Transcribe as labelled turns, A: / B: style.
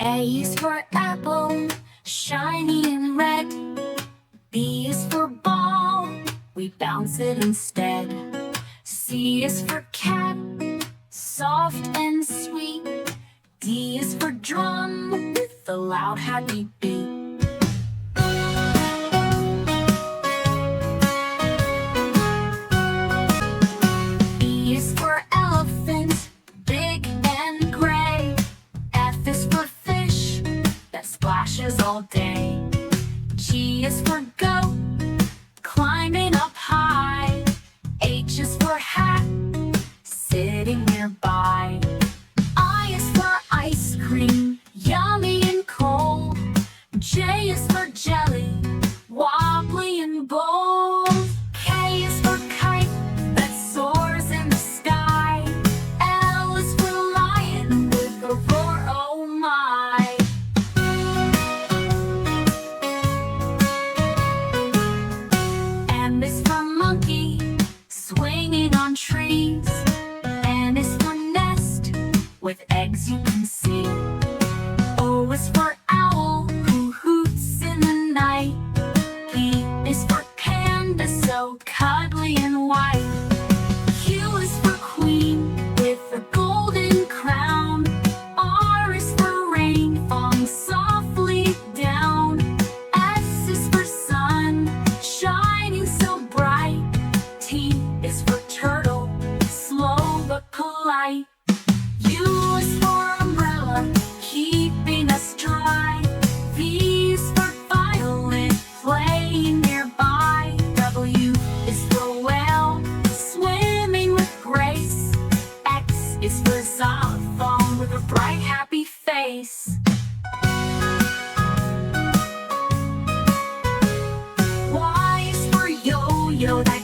A: A is for apple, shiny and red. B is for ball, we bounce it instead. C is for cat, soft and sweet. D is for drum, with a loud happy beat. E is for elephant, big and gray. F is for fish, that splashes all day. G is for goat, climbing up high. H is for hat, sitting nearby. I is for ice cream, yummy and cold. J is for jelly, wobbly and bold. K is for kite, that soars in the sky. L is for lion, with a roar, oh my. M is for monkey, swinging on trees. N is for nest, with eggs you can see. O is for owl, who hoots in the night. P is for panda, so cuddly and white. Q is for queen, with a golden crown. R is for rain, falling softly down. S is for sun, shining so bright. T is for turtle, slow but polite. U is for umbrella, keeping us dry. V is for violin, playing nearby. W is for whale, swimming with grace. X is for xylophone, with a bright happy face. Y is for yo-yo, that